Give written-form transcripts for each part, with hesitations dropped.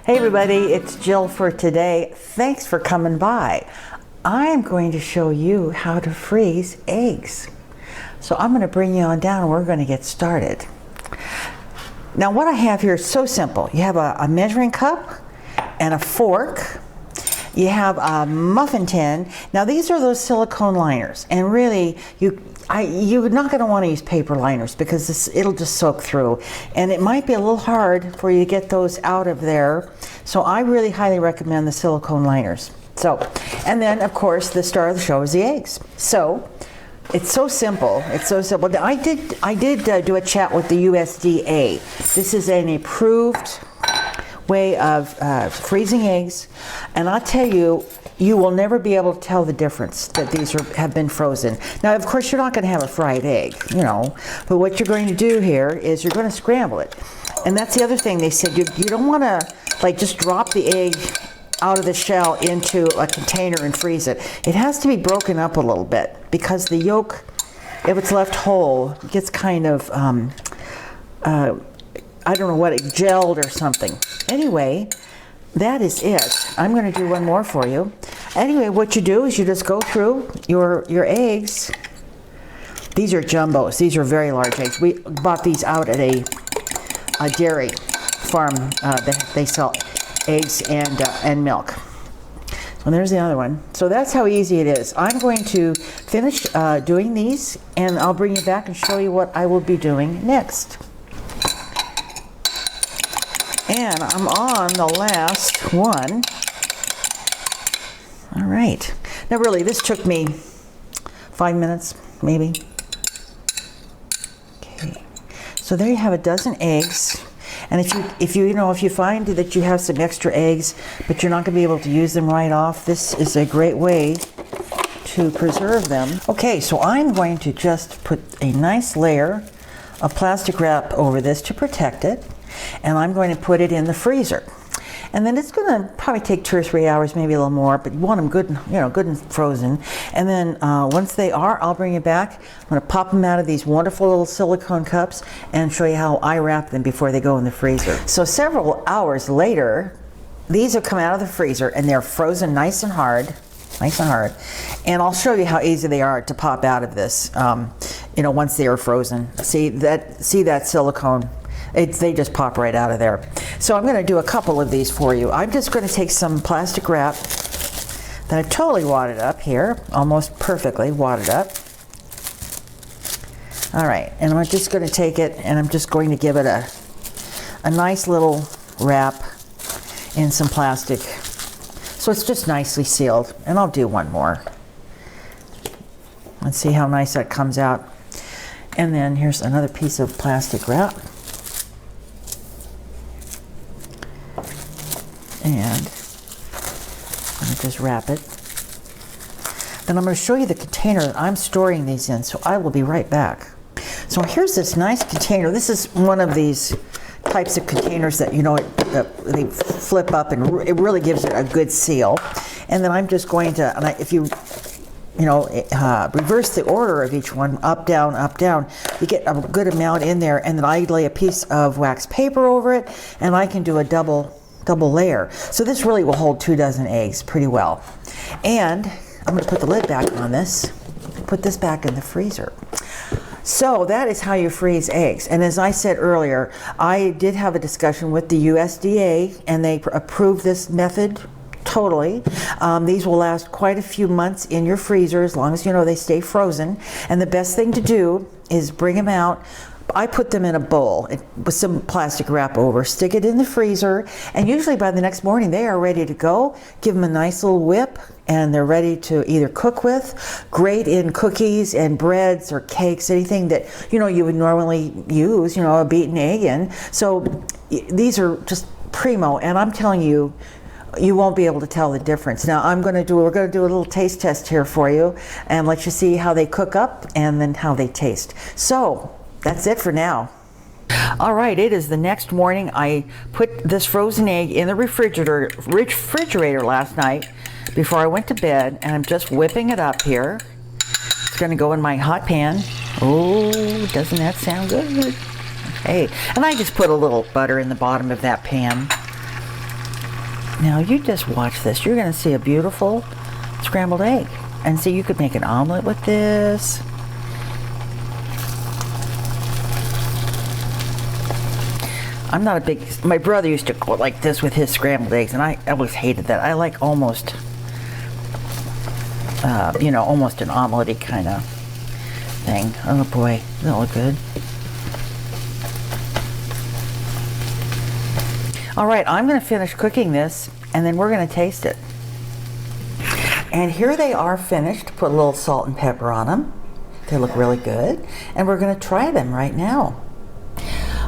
Hey everybody, it's Jill for today. Thanks for coming by. I am going to show you how to freeze eggs. So I'm going to bring you on down and we're going to get started. Now what I have here is so simple. You have a measuring cup and a fork. You have a muffin tin. Now these are those silicone liners, and really you're not going to want to use paper liners because it'll just soak through, and it might be a little hard for you to get those out of there. So I really highly recommend the silicone liners. So, and then of course the star of the show is the eggs. So it's so simple. It's so simple. Now, I did do a chat with the USDA. This is an approved way of freezing eggs, and I'll tell you, you will never be able to tell the difference that these have been frozen. Now, of course, you're not going to have a fried egg, you know, but what you're going to do here is you're going to scramble it. And that's the other thing they said, you don't want to like just drop the egg out of the shell into a container and freeze it. It has to be broken up a little bit because the yolk, if it's left whole, gets kind of, I don't know what, it gelled or something. Anyway, that is it. I'm going to do one more for you. Anyway, what you do is you just go through your eggs. These are jumbos. These are very large eggs. We bought these out at a dairy farm. They sell eggs and milk. And there's the other one. So that's how easy it is. I'm going to finish doing these, and I'll bring you back and show you what I will be doing next. And I'm on the last one. All right. Now really, this took me 5 minutes, maybe. Okay. So there you have a dozen eggs. And if you find that you have some extra eggs, but you're not going to be able to use them right off, this is a great way to preserve them. Okay, so I'm going to just put a nice layer of plastic wrap over this to protect it. And I'm going to put it in the freezer. And then it's going to probably take 2 or 3 hours, maybe a little more, but you want them good, good and frozen. And then once they are, I'll bring you back. I'm going to pop them out of these wonderful little silicone cups and show you how I wrap them before they go in the freezer. So several hours later, these have come out of the freezer and they're frozen nice and hard. And I'll show you how easy they are to pop out of this, once they are frozen. See that silicone? They just pop right out of there. So I'm going to do a couple of these for you. I'm just going to take some plastic wrap that I've totally wadded up here, almost perfectly wadded up. All right, and I'm just going to take it and I'm just going to give it a nice little wrap in some plastic. So it's just nicely sealed. And I'll do one more. Let's see how nice that comes out. And then here's another piece of plastic wrap. And I'm going to just wrap it. Then I'm going to show you the container that I'm storing these in, so I will be right back. So here's this nice container. This is one of these types of containers that, they flip up, and it really gives it a good seal. And then I'm just going to, if you reverse the order of each one, up, down, you get a good amount in there. And then I lay a piece of wax paper over it, and I can do a double layer. So this really will hold 2 dozen eggs pretty well. And I'm going to put the lid back on this, put this back in the freezer. So that is how you freeze eggs. And as I said earlier, I did have a discussion with the USDA, and they approved this method totally. These will last quite a few months in your freezer as long as they stay frozen. And the best thing to do is bring them out. I put them in a bowl with some plastic wrap over, stick it in the freezer, and usually by the next morning they are ready to go. Give them a nice little whip, and they're ready to either cook with, grate in cookies and breads or cakes, anything that you would normally use, a beaten egg in. So these are just primo, and I'm telling you, you won't be able to tell the difference. Now we're going to do a little taste test here for you and let you see how they cook up and then how they taste. So that's it for now. All right, it is the next morning. I put this frozen egg in the refrigerator last night before I went to bed, and I'm just whipping it up here. It's going to go in my hot pan. Oh, doesn't that sound good? Okay, and I just put a little butter in the bottom of that pan. Now you just watch this. You're going to see a beautiful scrambled egg. And see, you could make an omelet with this. I'm not a big, my brother used to go like this with his scrambled eggs, and I always hated that. I like almost, you know, almost an omelet-y kind of thing. Oh boy, that look good. All right, I'm going to finish cooking this, and then we're going to taste it. And here they are finished. Put a little salt and pepper on them. They look really good. And we're going to try them right now.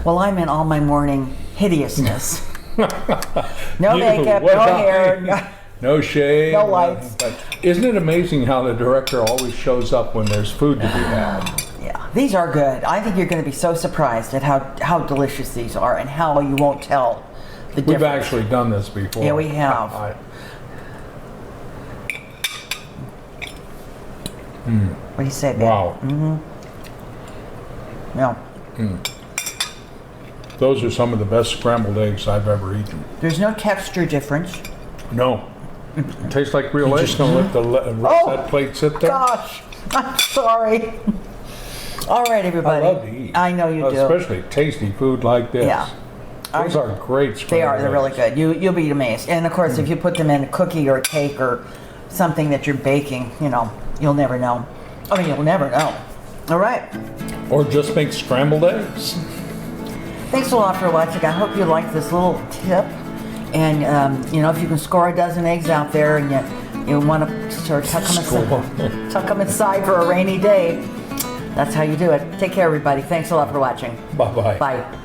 Well, I'm in all my morning hideousness. No makeup, no hair. No shade. No lights. But isn't it amazing how the director always shows up when there's food to be had? Yeah, these are good. I think you're going to be so surprised at how delicious these are and how you won't tell the difference. We've actually done this before. Yeah, we have. What do you say, babe? Wow. Yeah. Those are some of the best scrambled eggs I've ever eaten. There's no texture difference. No. It tastes like real eggs. Just gonna let that plate sit there. Gosh, I'm sorry. All right, everybody. I love to eat. I know you do. Especially tasty food like this. Yeah. Those are great scrambled They are. They're eggs. really good. You'll be amazed. And of course, if you put them in a cookie or a cake or something that you're baking, you know, you'll never know. I mean, you'll never know. All right. Or just make scrambled eggs. Thanks a lot for watching. I hope you liked this little tip. And, you know, if you can score a dozen eggs out there and you want to sort of tuck them inside for a rainy day, that's how you do it. Take care, everybody. Thanks a lot for watching. Bye-bye. Bye.